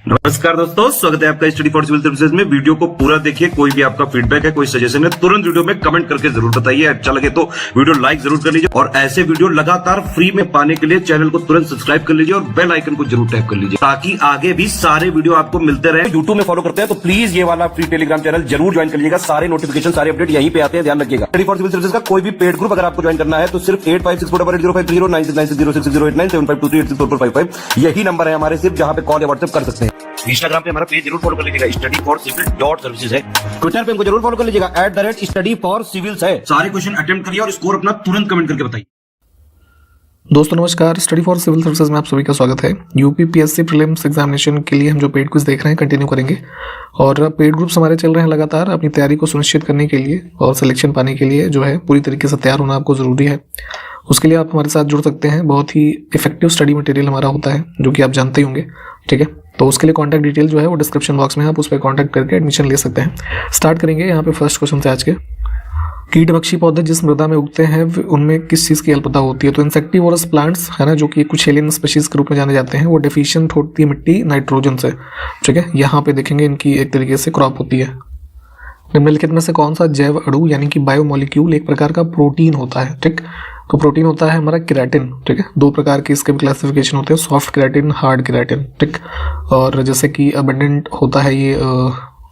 नमस्कार दोस्तों, स्वागत है आपका स्टडी फॉर सिविल सर्विसेज में। वीडियो को पूरा देखिए। कोई भी आपका फीडबैक है, कोई सजेशन है, तुरंत वीडियो में कमेंट करके जरूर बताइए। अच्छा लगे तो वीडियो लाइक जरूर कर लीजिए और ऐसे वीडियो लगातार फ्री में पाने के लिए चैनल को तुरंत सब्सक्राइब कर लीजिए और बेल आइकन को जरूर टैप कर लीजिए ताकि आगे भी सारे वीडियो आपको मिलते रहे। यूट्यूब में फॉलो करते हैं तो प्लीज ये वाला फ्री टेलीग्राम चैनल जरूर ज्वाइन कर लीजिएगा। सारे नोटिफिकेशन, सारे अपडेट यहीं पे आते हैं, ध्यान रखिएगा। स्टडी फॉर सिविल सर्विसेज का कोई भी पेड ग्रुप अगर आपको ज्वाइन करना है तो सिर्फ 856488053096908523864455 यही नंबर है हमारे, सिर्फ जहां पे कॉल या व्हाट्सएप कर सकते हैं। इंस्टाग्राम पे हमारा पेज जरूर फॉलो कर लीजिएगा, स्टडी फॉर सिविल .सर्विसेज है। ट्विटर पे हमको जरूर फॉलो कर लीजिएगा, @study for civils है। सारे क्वेश्चन अटेम्प्ट करिए और स्कोर अपना तुरंत कमेंट करके बताइए। दोस्तों नमस्कार, स्टडी फॉर सिविल सर्विसेज में आप सभी का स्वागत है। यूपीपीएससी प्रीलिम्स एग्जामिनेशन के लिए हम जो पेड क्विज देख रहे हैं कंटिन्यू करेंगे और पेड ग्रुप्स हमारे चल रहे हैं लगातार अपनी तैयारी को सुनिश्चित करने के लिए और सिलेक्शन पाने के लिए जो है पूरी तरीके से तैयार होना आपको ज़रूरी है। उसके लिए आप हमारे साथ जुड़ सकते हैं। बहुत ही इफेक्टिव स्टडी मटेरियल हमारा होता है जो कि आप जानते ही होंगे, ठीक है। तो उसके लिए कॉन्टैक्ट डिटेल जो है वो डिस्क्रिप्शन बॉक्स में, आप उस पर कॉन्टैक्ट करके एडमिशन ले सकते हैं। स्टार्ट करेंगे यहाँ पे फर्स्ट क्वेश्चन से आज के। कीटभक्षी पौधे जिस मृदा में उगते हैं उनमें किस चीज़ की अल्पता होती है? तो इंसेक्टिवोरस प्लांट्स है ना, जो कि कुछ एलियन स्पीशीज के रूप में जाने जाते हैं, वो डेफिशिएंट होती है मिट्टी नाइट्रोजन से, ठीक है। यहाँ पे देखेंगे इनकी एक तरीके से क्रॉप होती है। निम्नलिखित में से कौन सा जैव अणु यानी कि बायोमोलिक्यूल एक प्रकार का प्रोटीन होता है? ठीक, तो प्रोटीन होता है हमारा केराटिन, ठीक है। दो प्रकार के इसके भी क्लासिफिकेशन होते हैं, सॉफ्ट केराटिन, हार्ड केराटिन, ठीक। और जैसे कि अबंडेंट होता है ये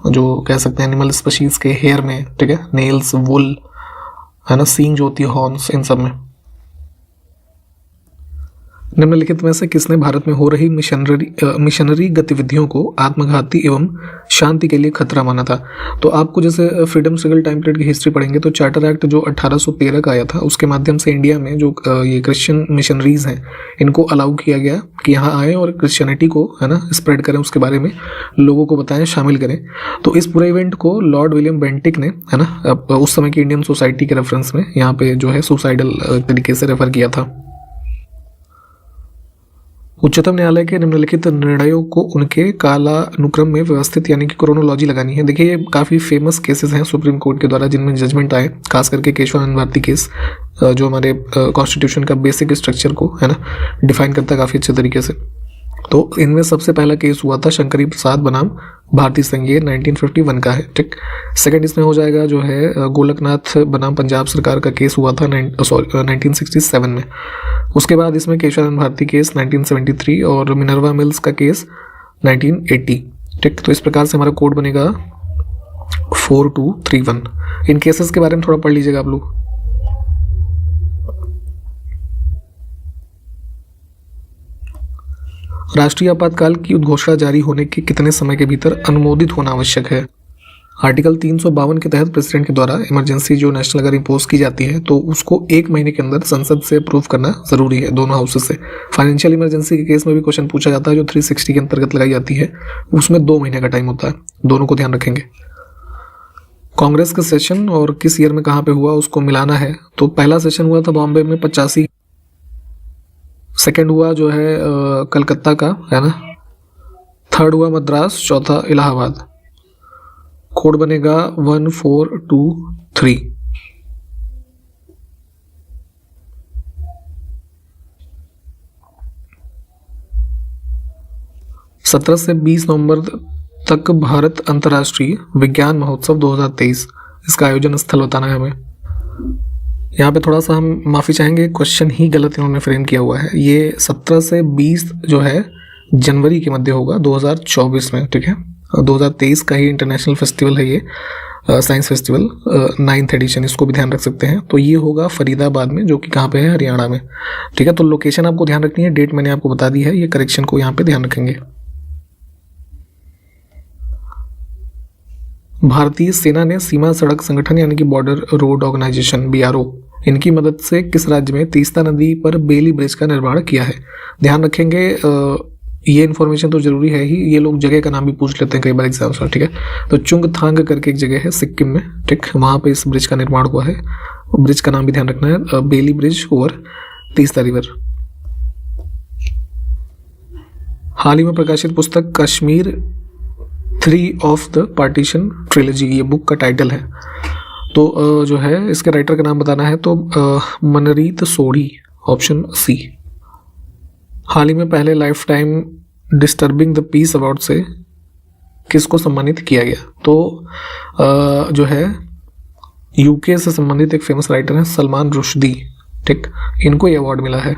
जो कह सकते हैं एनिमल स्पीशीज के हेयर में, ठीक है, नेल्स, वुल है ना, सींग जो होती है, हॉर्न्स, इन सब में। निम्नलिखित में से किसने भारत में हो रही मिशनरी गतिविधियों को आत्मघाती एवं शांति के लिए खतरा माना था? तो आपको जैसे फ्रीडम स्ट्रगल टाइम पीरियड की हिस्ट्री पढ़ेंगे तो चार्टर एक्ट जो 1813 का आया था उसके माध्यम से इंडिया में जो ये क्रिश्चियन मिशनरीज हैं इनको अलाउ किया गया कि यहाँ आए और क्रिश्चियनिटी को है ना स्प्रेड करें, उसके बारे में लोगों को बताएं, शामिल करें। तो इस पूरे इवेंट को लॉर्ड विलियम बेंटिक ने है ना उस समय की इंडियन सोसाइटी के रेफरेंस में यहाँ पे जो है सुसाइडल तरीके से रेफर किया था। उच्चतम न्यायालय के निम्नलिखित निर्णयों को उनके कालानुक्रम में व्यवस्थित यानी कि क्रोनोलॉजी लगानी है। देखिए ये काफ़ी फेमस केसेस हैं सुप्रीम कोर्ट के द्वारा जिनमें जजमेंट आए, खास करके केशवानंद भारती केस जो हमारे कॉन्स्टिट्यूशन का बेसिक स्ट्रक्चर को है ना डिफाइन करता है काफ़ी अच्छे तरीके से। तो इनमें सबसे पहला केस हुआ था शंकरी प्रसाद बनाम भारतीय संघ, ये 1951 का है, ठीक। सेकंड इसमें हो जाएगा जो है गोलकनाथ बनाम पंजाब सरकार का केस हुआ था 1967 में। उसके बाद इसमें केशवानंद भारती केस 1973 और मिनर्वा मिल्स का केस 1980, ठीक। तो इस प्रकार से हमारा कोड बनेगा 4231। इन केसेस के बारे में थोड़ा पढ़ लीजिएगा आप लोग। राष्ट्रीय आपातकाल की उद्घोषणा जारी होने के कितने समय के भीतर अनुमोदित होना आवश्यक है? आर्टिकल 352 के तहत प्रेसिडेंट के द्वारा इमरजेंसी जो नेशनल अगर इम्पोज की जाती है तो उसको 1 महीने के अंदर संसद से अप्रूव करना जरूरी है, दोनों हाउसेज से। फाइनेंशियल इमरजेंसी के केस में भी क्वेश्चन पूछा जाता है जो 360 के अंतर्गत लगाई जाती है, उसमें 2 महीने का टाइम होता है, दोनों को ध्यान रखेंगे। कांग्रेस का सेशन और किस ईयर में कहाँ पे हुआ उसको मिलाना है। तो पहला सेशन हुआ था बॉम्बे में 85, सेकेंड हुआ जो है कलकत्ता का है ना, थर्ड हुआ मद्रास, चौथा इलाहाबाद। कोड बनेगा 1423। सत्रह से 20 नवंबर तक भारत अंतर्राष्ट्रीय विज्ञान महोत्सव 2023, इसका आयोजन स्थल बताना है हमें। यहाँ पे थोड़ा सा हम माफ़ी चाहेंगे, क्वेश्चन ही गलत इन्होंने फ्रेम किया हुआ है। ये 17 से 20 जो है जनवरी के मध्य होगा 2024 में, ठीक है। 2023 का ही इंटरनेशनल फेस्टिवल है ये, साइंस फेस्टिवल 9th एडिशन, इसको भी ध्यान रख सकते हैं। तो ये होगा फरीदाबाद में जो कि कहाँ पे है, हरियाणा में, ठीक है। तो लोकेशन आपको ध्यान रखनी है, डेट मैंने आपको बता दी है, ये करेक्शन को यहाँ पे ध्यान रखेंगे। भारतीय सेना ने सीमा सड़क संगठन यानी कि बॉर्डर रोड ऑर्गेनाइजेशन BRO इनकी मदद से किस राज्य में तीस्ता नदी पर बेली ब्रिज का निर्माण किया है? ध्यान रखेंगे ये इन्फॉर्मेशन तो जरूरी है ही, ये लोग जगह का नाम भी पूछ लेते हैं कई बार एग्जाम्स में, ठीक है। तो चुंगथांग करके एक जगह है सिक्किम में, ठीक, वहाँ पे इस ब्रिज का निर्माण हुआ है। ब्रिज का नाम भी ध्यान रखना है, Bailey bridge over Teesta river. हाल ही में प्रकाशित पुस्तक Kashmir 3 of the partition trilogy, ये बुक का टाइटल है। तो जो है इसके राइटर का नाम बताना है, तो मनरीत सोढ़ी, ऑप्शन सी। हाल ही में पहले life time disturbing the peace award से किसको सम्मानित किया गया? तो जो है यूके से संबंधित एक फेमस राइटर हैं सलमान रुश्दी, ठीक, इनको ये अवार्ड मिला है।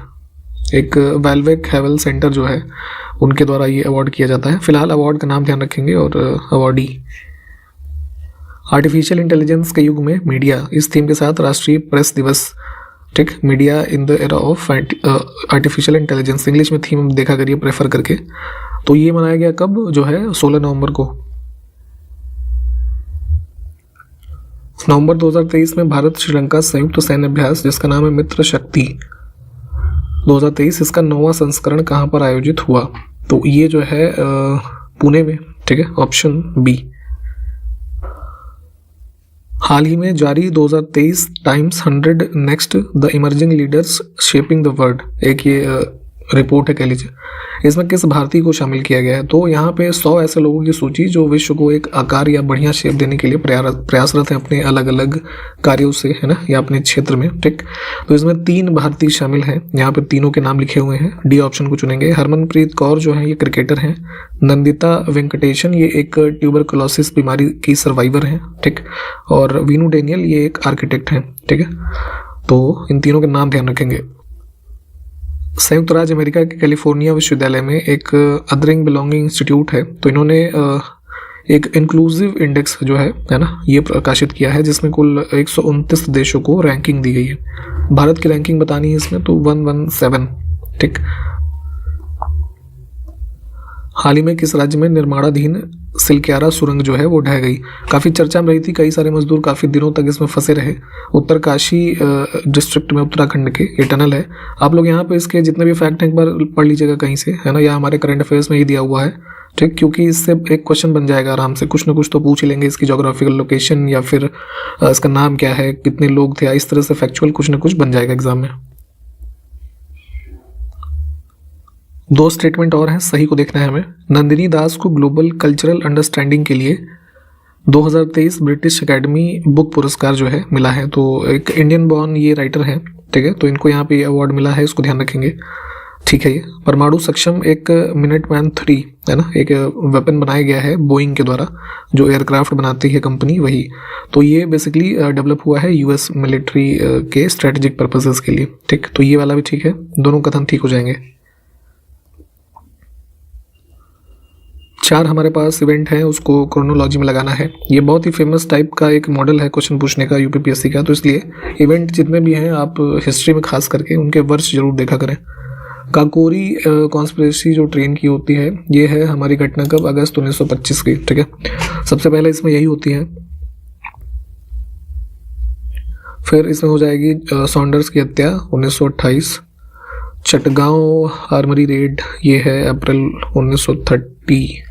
एक वेलवेक हेवल सेंटर जो है उनके द्वारा ये अवार्ड किया जाता है। फिलहाल अवार्ड का नाम ध्यान रखेंगे और अवार्डी। आर्टिफिशियल इंटेलिजेंस के युग में मीडिया, इस थीम के साथ राष्ट्रीय प्रेस दिवस, ठीक, media in the era of artificial intelligence, English में थीम देखा करिए प्रेफर करके। तो ये मनाया गया कब? जो है 16 नवंबर को। नवंबर 2023 में भारत श्रीलंका संयुक्त सैन्य अभ्यास जिसका नाम है मित्र शक्ति 2023, इसका 9वां संस्करण कहाँ पर आयोजित हुआ? तो ये जो है पुणे में, ठीक है, ऑप्शन बी। हाल ही में जारी 2023 times 100 next the emerging leaders shaping the world, एक ये रिपोर्ट है कह लीजिए, इसमें किस भारतीय को शामिल किया गया है? तो यहाँ पे 100 ऐसे लोगों की सूची जो विश्व को एक आकार या बढ़िया शेप देने के लिए प्रयासरत हैं अपने अलग अलग कार्यों से, है ना, या अपने क्षेत्र में, ठीक। तो इसमें 3 भारतीय शामिल हैं, यहाँ पे तीनों के नाम लिखे हुए हैं, डी ऑप्शन को चुनेंगे। हरमनप्रीत कौर जो है ये क्रिकेटर हैं, नंदिता वेंकटेशन ये एक ट्यूबरकुलोसिस बीमारी की सर्वाइवर हैं, ठीक, और वीनू डेनियल ये एक आर्किटेक्ट हैं, ठीक है। तो इन तीनों के नाम ध्यान रखेंगे। संयुक्त राज्य अमेरिका के कैलिफोर्निया विश्वविद्यालय में एक अदरिंग बिलोंगिंग इंस्टीट्यूट है, तो इन्होंने एक इंक्लूसिव इंडेक्स जो है ना, ये प्रकाशित किया है जिसमें कुल 129 देशों को रैंकिंग दी गई है। भारत की रैंकिंग बतानी है इसमें, तो 117, ठीक। हाल ही में किस राज्य में निर्माणाधीन सिलक्यारा सुरंग जो है वो ढह गई? काफ़ी चर्चा में रही थी, कई सारे मजदूर काफ़ी दिनों तक इसमें फंसे रहे। उत्तरकाशी डिस्ट्रिक्ट में, उत्तराखंड के ये टनल है। आप लोग यहाँ पे इसके जितने भी फैक्ट हैं एक बार पढ़ लीजिएगा कहीं से, है ना, या हमारे करंट अफेयर्स में ही दिया हुआ है, ठीक, क्योंकि इससे एक क्वेश्चन बन जाएगा आराम से, कुछ ना कुछ तो पूछ ही लेंगे, इसकी जोग्राफिकल लोकेशन या फिर इसका नाम क्या है, कितने लोग थे, इस तरह से फैक्चुअल कुछ ना कुछ बन जाएगा एग्जाम में। 2 स्टेटमेंट और हैं, सही को देखना है हमें। नंदिनी दास को ग्लोबल कल्चरल अंडरस्टैंडिंग के लिए 2023 ब्रिटिश एकेडमी बुक पुरस्कार जो है मिला है। तो एक इंडियन बॉर्न ये राइटर है, ठीक है, तो इनको यहाँ पे अवार्ड मिला है, इसको ध्यान रखेंगे, ठीक है। ये परमाणु सक्षम एक मिनटमैन 3, है ना, एक वेपन बनाया गया है बोइंग के द्वारा, जो एयरक्राफ्ट बनाती है कंपनी वही। तो ये बेसिकली डेवलप हुआ है यूएस मिलिट्री के स्ट्रेटेजिक पर्पसेस के लिए, ठीक। तो ये वाला भी ठीक है, दोनों कथन ठीक हो जाएंगे। 4 हमारे पास इवेंट है, उसको क्रोनोलॉजी में लगाना है। ये बहुत ही फेमस टाइप का एक मॉडल है क्वेश्चन पूछने का यूपीपीएससी का, तो इसलिए इवेंट जितने भी हैं आप हिस्ट्री में खास करके उनके वर्ष जरूर देखा करें। काकोरी कॉन्स्पिरेसी जो ट्रेन की होती है, ये है हमारी घटना कब? अगस्त 1925 की, ठीक है। सबसे पहले इसमें यही होती है। फिर इसमें हो जाएगी सॉन्डर्स की हत्या 1928। चटगांव आर्मरी रेड ये है अप्रैल 1930।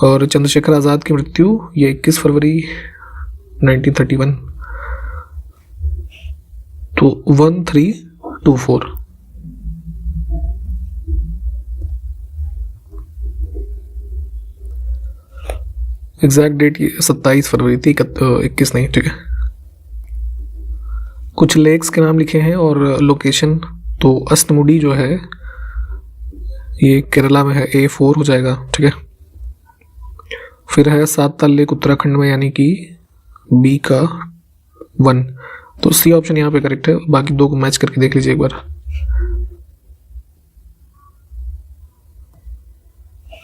और चंद्रशेखर आज़ाद की मृत्यु ये 21 फरवरी 1931। तो 1324। एग्जैक्ट डेट ये 27 फरवरी थी, 21 नहीं, ठीक है। कुछ लेक्स के नाम लिखे हैं और लोकेशन, तो अस्तमुडी जो है ये केरला में है, A4 हो जाएगा, ठीक है। फिर है सातताल लेक उत्तराखंड में, यानी कि B का 1, तो C ऑप्शन यहाँ पे करेक्ट है। बाकी 2 को मैच करके देख लीजिए एक बार।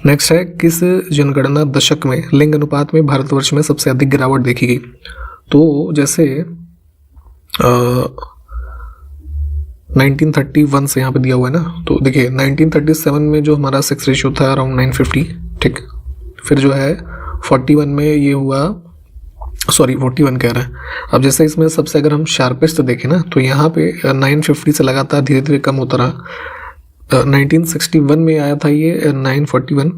नेक्स्ट है किस जनगणना दशक में लिंग अनुपात में भारतवर्ष में सबसे अधिक गिरावट देखी गई? तो जैसे 1931 से यहाँ पे दिया हुआ है ना, तो देखिए 1937 में जो हमारा सेक्स रेशियो था अराउंड 950, ठीक। फिर जो है 41 में ये हुआ, सॉरी 41 कह रहा है। अब जैसे इसमें सबसे अगर हम शार्पेस्ट देखें ना, तो यहाँ पे 950 से लगातार धीरे धीरे कम होता रहा। 1961 में आया था ये 941,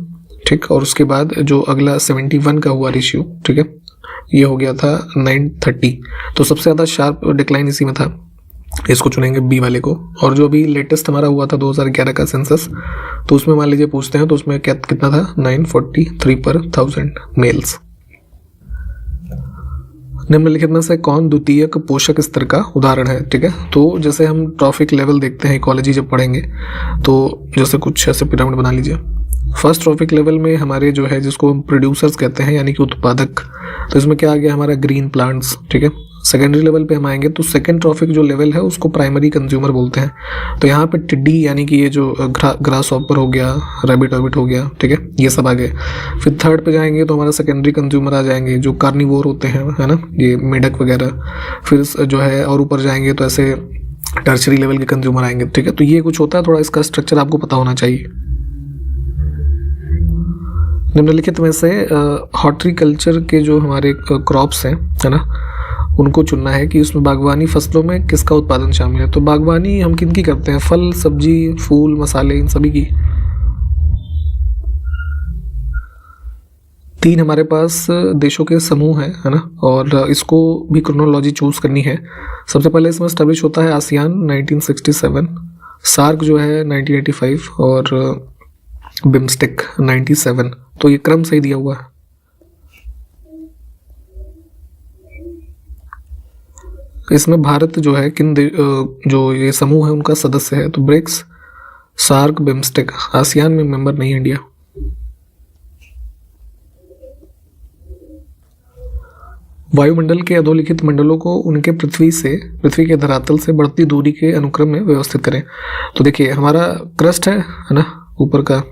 ठीक। और उसके बाद जो अगला 71 का हुआ रेशियो, ठीक है, ये हो गया था 930। तो सबसे ज़्यादा शार्प डिक्लाइन इसी में था, इसको चुनेंगे बी वाले को। और जो अभी लेटेस्ट हमारा हुआ था 2011 का सेंसस, तो उसमें मान लीजिए पूछते हैं, तो उसमें क्या कितना था? 943 पर 1000 मेल्स। निम्नलिखित में से कौन द्वितीयक पोषक स्तर का उदाहरण है? ठीक है, तो जैसे हम ट्रॉफिक लेवल देखते हैं इकोलॉजी जब पढ़ेंगे, तो जैसे कुछ ऐसे पिरामिड बना लीजिए। फर्स्ट ट्रॉफिक लेवल में हमारे जो है, जिसको हम प्रोड्यूसर्स कहते हैं यानी कि उत्पादक, तो इसमें क्या आ गया हमारा ग्रीन प्लांट्स। ठीक है, सेकेंडरी लेवल पे हम आएंगे तो सेकेंड ट्रॉफिक जो लेवल है उसको प्राइमरी कंज्यूमर बोलते हैं। तो यहाँ पे टिड्डी यानी कि ये जो ग्रास हॉपर हो गया, रैबिट ऑर्बिट हो गया, ठीक है, ये सब आ गए। फिर थर्ड पे जाएंगे तो हमारा सेकेंडरी कंज्यूमर आ जाएंगे जो कार्निवोर होते हैं, है ना, ये मेढक वगैरह। फिर जो है और ऊपर जाएंगे तो ऐसे टर्शरी लेवल के कंज्यूमर आएंगे। ठीक है, तो ये कुछ होता है, थोड़ा इसका स्ट्रक्चर आपको पता होना चाहिए। निम्नलिखित में से हॉर्टिकल्चर के जो हमारे क्रॉप्स हैं, है ना, उनको चुनना है कि उसमें बागवानी फसलों में किसका उत्पादन शामिल है। तो बागवानी हम किन की करते हैं? फल, सब्जी, फूल, मसाले, इन सभी की। 3 हमारे पास देशों के समूह हैं, है ना, और इसको भी क्रोनोलॉजी चूज करनी है। सबसे पहले इसमें एस्टेब्लिश होता है आसियान 1967, सार्क जो है 1985 और बिम्स्टेक 97। तो ये क्रम सही दिया हुआ है। इसमें भारत जो है जो ये समूह है उनका सदस्य है। तो ब्रिक्स, सार्क, बिम्स्टेक, आसियान में मेंबर नहीं है इंडिया। वायुमंडल के अधोलिखित मंडलों को उनके पृथ्वी के धरातल से बढ़ती दूरी के अनुक्रम में व्यवस्थित करें। तो देखिए हमारा क्रस्ट है ना, ऊपर का।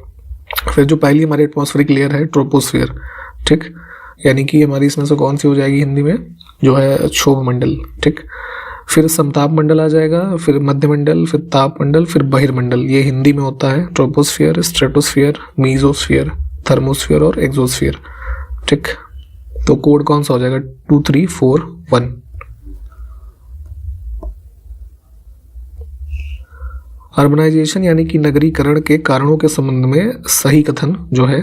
फिर जो पहली हमारी एटमॉस्फेरिक लेयर है ट्रोपोस्फियर, ठीक, यानी कि हमारी इसमें से कौन सी हो जाएगी हिंदी में, जो है क्षोभ मंडल। ठीक, फिर समताप मंडल आ जाएगा, फिर मध्यमंडल, फिर ताप मंडल, फिर बहिर्मंडल। ये हिंदी में होता है ट्रोपोस्फियर, स्ट्रेटोस्फियर, मीजोस्फियर, थर्मोस्फियर और एक्सोस्फियर। ठीक, तो कोड कौन सा हो जाएगा? 2341। अर्बनाइजेशन यानी कि नगरीकरण के कारणों के संबंध में सही कथन जो है,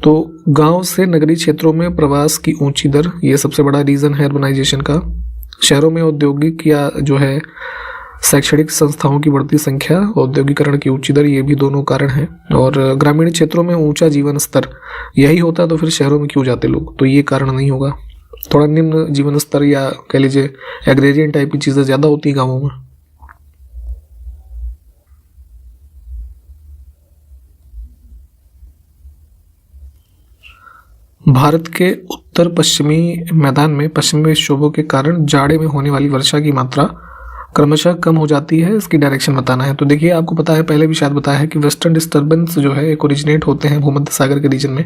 तो गांव से नगरीय क्षेत्रों में प्रवास की ऊंची दर, ये सबसे बड़ा रीजन है अर्बनाइजेशन का। शहरों में औद्योगिक या जो है शैक्षणिक संस्थाओं की बढ़ती संख्या, औद्योगिकरण की ऊंची दर, ये भी दोनों कारण हैं। और ग्रामीण क्षेत्रों में ऊंचा जीवन स्तर, यही होता तो फिर शहरों में क्यों जाते लोग? तो ये कारण नहीं होगा। थोड़ा निम्न जीवन स्तर या कह लीजिए एग्रेरियन टाइप की चीज़ें ज़्यादा होती है गाँवों में। भारत के उत्तर पश्चिमी मैदान में पश्चिमी विक्षोभों के कारण जाड़े में होने वाली वर्षा की मात्रा क्रमशः कम हो जाती है, इसकी डायरेक्शन बताना है। तो देखिए आपको पता है, पहले भी शायद बताया है कि वेस्टर्न डिस्टर्बेंस जो है एक ओरिजिनेट होते हैं भूमध्य सागर के रीजन में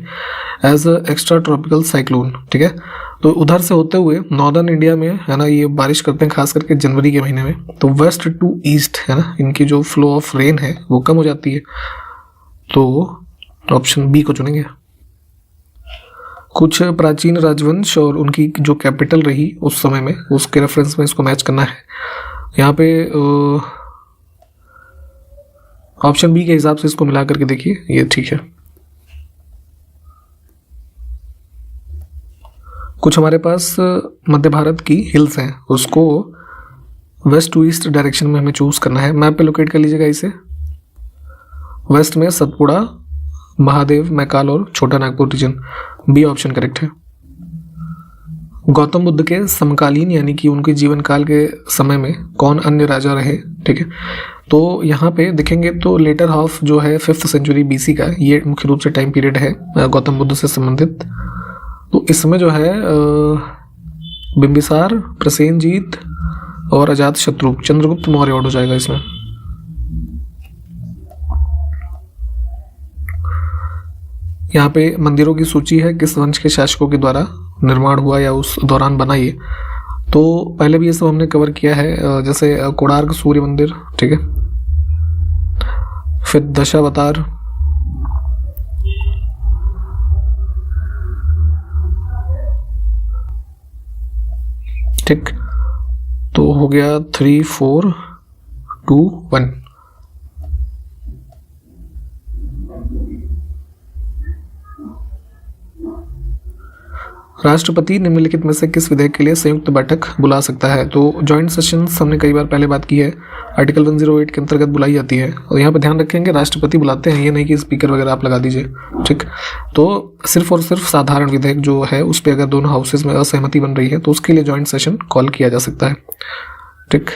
एज एक्स्ट्रा ट्रॉपिकल साइक्लोन। ठीक है, तो उधर से होते हुए नॉर्दर्न इंडिया में, है ना, ये बारिश करते हैं खास करके जनवरी के महीने में। तो वेस्ट टू ईस्ट, है ना, इनकी जो फ्लो ऑफ रेन है वो कम हो जाती है। तो ऑप्शन बी को चुनेंगे। कुछ प्राचीन राजवंश और उनकी जो कैपिटल रही उस समय में, उसके रेफरेंस में इसको मैच करना है। यहाँ पे ऑप्शन बी के हिसाब से इसको मिला करके देखिए, ये ठीक है। कुछ हमारे पास मध्य भारत की हिल्स हैं, उसको वेस्ट टू ईस्ट डायरेक्शन में हमें चूज करना है। मैप पे लोकेट कर लीजिएगा इसे। वेस्ट में सतपुड़ा, महादेव, मैकाल और Chota Nagpur region. B option correct है। गौतम बुद्ध के समकालीन यानी कि उनके जीवन काल के समय में कौन अन्य राजा रहे? ठीक है, तो यहाँ पे देखेंगे तो लेटर हाफ जो है 5th सेंचुरी BC का, ये मुख्य रूप से टाइम पीरियड है गौतम बुद्ध से संबंधित। तो इसमें जो है बिंबिसार, प्रसेनजीत और अजात शत्रु, चंद्रगुप्त मौर्य हो जाएगा इसमें। यहाँ पे मंदिरों की सूची है, किस वंश के शासकों के द्वारा निर्माण हुआ या उस दौरान बना ये। तो पहले भी ये सब हमने कवर किया है, जैसे कोणार्क सूर्य मंदिर, ठीक है, फिर दशावतार, ठीक, तो हो गया 3, 4, 2, 1। राष्ट्रपति निम्नलिखित में से किस विधेयक के लिए संयुक्त बैठक बुला सकता है? तो जॉइंट सेशंस हमने कई बार पहले बात की है, आर्टिकल 108 के अंतर्गत बुलाई जाती है। और यहाँ पे ध्यान रखेंगे राष्ट्रपति बुलाते हैं, ये नहीं कि स्पीकर वगैरह आप लगा दीजिए, ठीक। तो सिर्फ और सिर्फ साधारण विधेयक जो है उस पर अगर दोनों हाउसेज में असहमति बन रही है तो उसके लिए जॉइंट सेशन कॉल किया जा सकता है, ठीक।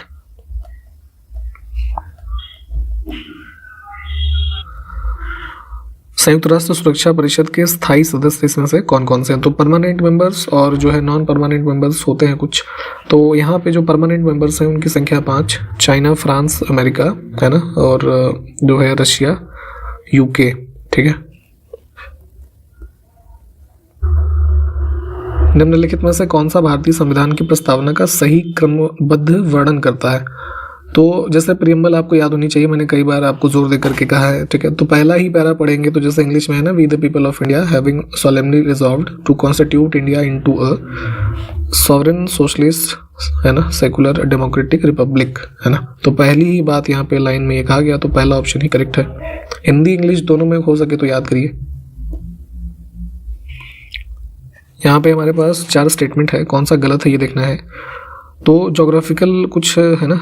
संयुक्त राष्ट्र सुरक्षा परिषद के स्थायी सदस्य इसमें से कौन कौन से हैं? तो परमानेंट मेंबर्स और जो है नॉन परमानेंट मेंबर्स होते हैं कुछ। तो यहाँ पे जो परमानेंट मेंबर्स हैं उनकी संख्या 5, चाइना, फ्रांस, अमेरिका, है ना, और जो है रशिया, यूके, ठीक है। निम्नलिखित में से कौन सा भारतीय संविधान की प्रस्तावना का सही क्रमबद्ध वर्णन करता है? तो जैसे प्रियम्बल आपको याद होनी चाहिए, मैंने कई बार आपको जोर देकर के कहा है, ठीक है। तो पहला ही पैरा पढ़ेंगे तो जैसे इंग्लिश में है ना, we the people of India having solemnly resolved to constitute India into a sovereign socialist, है ना, सेकुलर डेमोक्रेटिक रिपब्लिक, है ना। तो पहली ही बात यहाँ पे लाइन में ये कहा गया, तो पहला ऑप्शन ही करेक्ट है। हिंदी इंग्लिश दोनों में हो सके तो याद करिए। यहाँ पे हमारे पास 4 स्टेटमेंट है, कौन सा गलत है ये देखना है। तो जोग्राफिकल कुछ है ना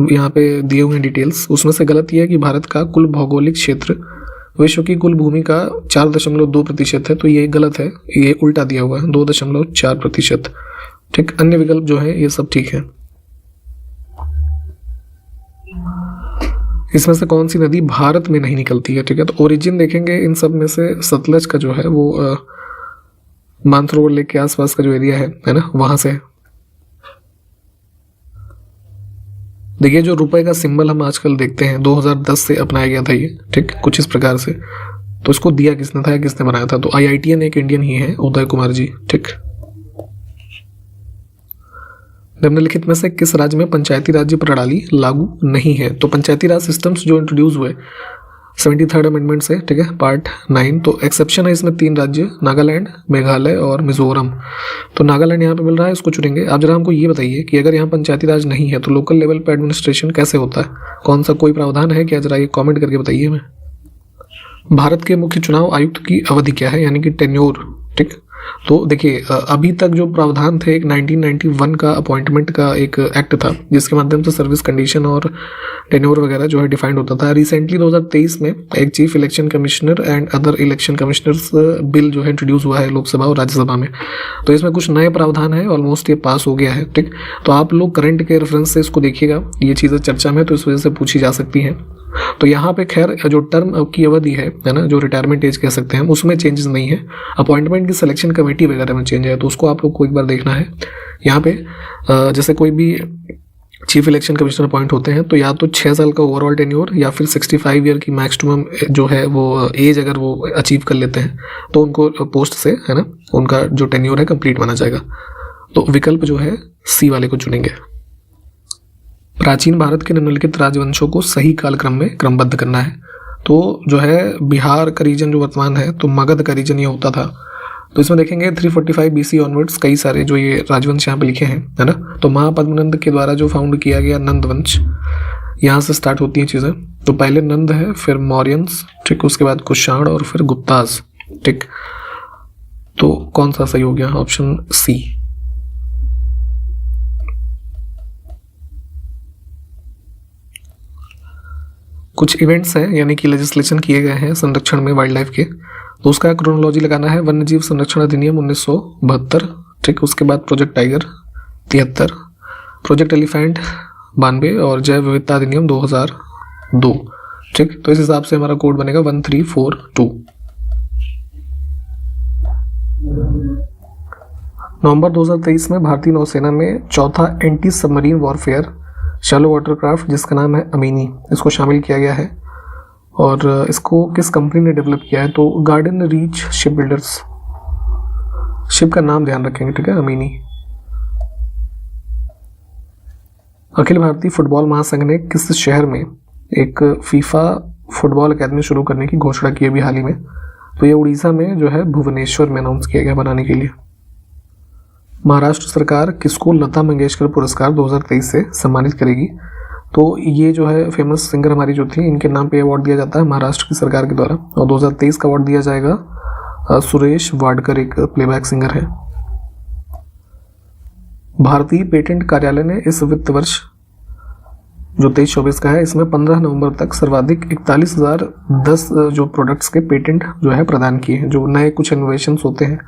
यहाँ पे दिए हुए डिटेल्स, उसमें से गलत ये है कि भारत का कुल भौगोलिक क्षेत्र विश्व की कुल भूमि का 4.2% है, तो ये गलत है, ये उल्टा दिया हुआ है 2.4%, ठीक। अन्य विकल्प जो है ये सब ठीक है। इसमें से कौन सी नदी भारत में नहीं निकलती है, ठीक है। तो ओरिजिन देखेंगे इन सब में से सतलज का जो है वो मानसरोवर लेक के आसपास का जो एरिया है ना, वहां से। देखिए जो रुपए का सिंबल हम आजकल देखते हैं 2010 से अपनाया गया था ये, ठीक, कुछ इस प्रकार से। तो इसको दिया किसने था या किसने बनाया था? तो IITian एक इंडियन ही है, उदय कुमार जी, ठीक। निम्नलिखित में से किस राज्य में पंचायती राज्य प्रणाली लागू नहीं है? तो पंचायती राज सिस्टम्स जो इंट्रोड्यूस हुए 73rd अमेंडमेंट से, ठीक है, पार्ट 9। तो एक्सेप्शन है इसमें 3 राज्य, नागालैंड, मेघालय और मिजोरम। तो नागालैंड यहाँ पे मिल रहा है, इसको चुनेंगे। आप जरा हमको ये बताइए कि अगर यहाँ पंचायती राज नहीं है तो लोकल लेवल पे एडमिनिस्ट्रेशन कैसे होता है? कौन सा कोई प्रावधान है क्या? जरा ये कमेंट करके बताइए हमें। भारत के मुख्य चुनाव आयुक्त की अवधि क्या है, यानी कि टेन्योर, ठीक। तो देखिए अभी तक जो प्रावधान थे, एक 1991 का अपॉइंटमेंट का एक एक्ट था जिसके माध्यम से सर्विस कंडीशन और टेन्योर वगैरह जो है डिफाइंड होता था। रिसेंटली 2023 में एक chief election commissioner and other election commissioners bill जो है इंट्रोड्यूस हुआ है लोकसभा और राज्यसभा में। तो इसमें कुछ नए प्रावधान है, ऑलमोस्ट ये पास हो गया है, ठीक। तो आप लोग करंट के रेफरेंस से इसको देखिएगा, ये चीज़ें चर्चा में तो इस वजह से पूछी जा सकती हैं। तो यहाँ पे खैर जो टर्म की अवधि है ना, जो रिटायरमेंट एज कह सकते हैं, उसमें चेंजेस नहीं है। अपॉइंटमेंट की सिलेक्शन कमेटी वगैरह में चेंज है, तो उसको आप लोग को एक बार देखना है। यहाँ पे जैसे कोई भी चीफ इलेक्शन कमिश्नर अपॉइंट होते हैं तो या तो 6 साल का ओवरऑल टेन्योर या फिर 65 ईयर की मैक्सिमम जो है वो एज अगर वो अचीव कर लेते हैं तो उनको पोस्ट से, है ना, उनका जो टेन्योर है कंप्लीट माना जाएगा। तो विकल्प जो है सी वाले को चुनेंगे। प्राचीन भारत के निम्नलिखित राजवंशों को सही कालक्रम में क्रमबद्ध करना है। तो जो है बिहार का रीजन जो वर्तमान है, तो मगध का रीजन ये होता था। तो इसमें देखेंगे 345 BC ऑनवर्ड्स कई सारे जो ये राजवंश यहाँ पे लिखे हैं, है ना। तो महापद्मनंद के द्वारा जो फाउंड किया गया नंद वंश, यहाँ से स्टार्ट होती हैं चीज़ें। तो पहले नंद है, फिर मौर्यंस, ठीक, उसके बाद कुषाण और फिर गुप्ताज, ठीक। तो कौन सा सही हो गया? Option C. कुछ इवेंट्स हैं यानी कि लेजिस्लेशन किए गए हैं संरक्षण में वाइल्ड लाइफ के, तो उसका क्रोनोलॉजी लगाना है। वन्यजीव संरक्षण अधिनियम 1972, ठीक। उसके बाद प्रोजेक्ट टाइगर 73, प्रोजेक्ट एलिफेंट 92 और जैव विविधता अधिनियम 2002, ठीक। तो इस हिसाब से हमारा कोड बनेगा 1342। नवंबर 2023 में भारतीय नौसेना में चौथा anti submarine warfare shallow watercraft जिसका नाम है अमीनी, इसको शामिल किया गया है। और इसको किस कंपनी ने डेवलप किया है? तो garden reach ship builders, ship का नाम ध्यान रखेंगे, ठीक है, अमीनी। अखिल भारतीय फुटबॉल महासंघ ने किस शहर में एक फीफा फुटबॉल अकादमी शुरू करने की घोषणा की अभी हाल ही में? तो ये उड़ीसा में जो है भुवनेश्वर में अनाउंस किया गया बनाने के लिए। महाराष्ट्र सरकार किसको लता मंगेशकर पुरस्कार 2023 से सम्मानित करेगी? तो ये जो है फेमस सिंगर हमारी जो थी, इनके नाम पे अवार्ड दिया जाता है महाराष्ट्र की सरकार के द्वारा। और 2023 का अवार्ड दिया जाएगा सुरेश वाडकर, एक प्लेबैक सिंगर है। भारतीय पेटेंट कार्यालय ने इस वित्त वर्ष जो 23-24 का है, इसमें 15 नवंबर तक सर्वाधिक 41,010 जो प्रोडक्ट्स के पेटेंट जो है प्रदान किए हैं। जो नए कुछ इनोवेशंस होते हैं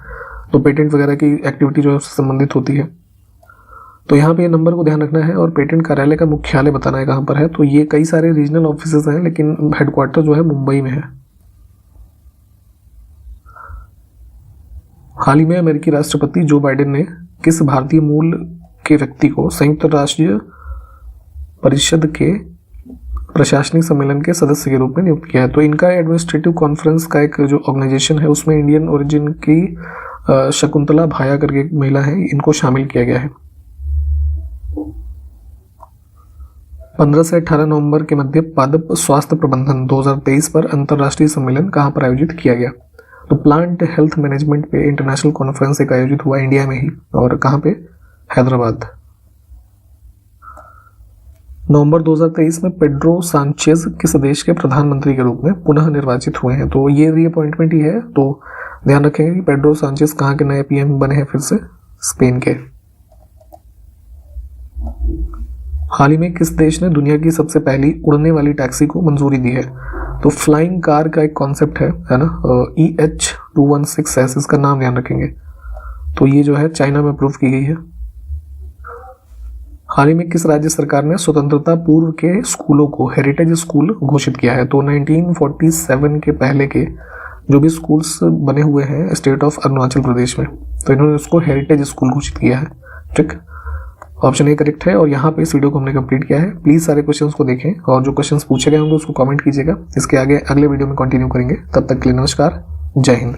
तो पेटेंट वगैरह की एक्टिविटी जो है उससे संबंधित होती है। तो यहाँ पे ये नंबर को ध्यान रखना है और पेटेंट कार्यालय का मुख्यालय बताना है कहाँ पर है। तो ये कई सारे रीजनल ऑफिसेज हैं लेकिन हेडक्वार्टर जो है मुंबई में है। हाल ही में अमेरिकी राष्ट्रपति जो बाइडेन ने किस भारतीय मूल के व्यक्ति को संयुक्त राष्ट्र परिषद के प्रशासनिक सम्मेलन के सदस्य के रूप में नियुक्त किया है। तो इनका एडमिनिस्ट्रेटिव कॉन्फ्रेंस का एक जो ऑर्गेनाइजेशन है उसमें इंडियन ओरिजिन की शकुंतला भाया करके एक महिला है, इनको शामिल किया गया है। 15 से 18 नवंबर के मध्य पादप स्वास्थ्य प्रबंधन 2023 पर अंतर्राष्ट्रीय सम्मेलन कहाँ पर आयोजित किया गया? तो प्लांट हेल्थ मैनेजमेंट पे इंटरनेशनल कॉन्फ्रेंस एक आयोजित हुआ इंडिया में ही, और कहाँ पे? हैदराबाद। नवंबर 2023 में पेड्रो सांचेज किस देश के प्रधानमंत्री के रूप में पुनः निर्वाचित हुए हैं? तो ये रीअपॉइंटमेंट ही है, तो ध्यान रखेंगे कि पेड्रो सांचेज कहाँ के नए पीएम बने हैं फिर से? स्पेन के। हाल ही में किस देश ने दुनिया की सबसे पहली उड़ने वाली टैक्सी को मंजूरी दी है? तो फ्लाइंग कार का एक कॉन्सेप्ट है ना, EH216S, इसका नाम ध्यान रखेंगे। तो ये जो है चाइना में अप्रूव की गई है। हाल ही में किस राज्य सरकार ने स्वतंत्रता पूर्व के स्कूलों को हेरिटेज स्कूल घोषित किया है? तो 1947 के पहले के जो भी स्कूल्स बने हुए हैं स्टेट ऑफ अरुणाचल प्रदेश में, तो इन्होंने उसको हेरिटेज स्कूल घोषित किया है। ठीक, ऑप्शन ए करेक्ट है। और यहाँ पे इस वीडियो को हमने कंप्लीट किया है। प्लीज सारे क्वेश्चंस को देखें और जो क्वेश्चंस पूछे गए होंगे उसको कमेंट कीजिएगा। इसके आगे अगले वीडियो में कंटिन्यू करेंगे। तब तक के लिए नमस्कार, जय हिंद।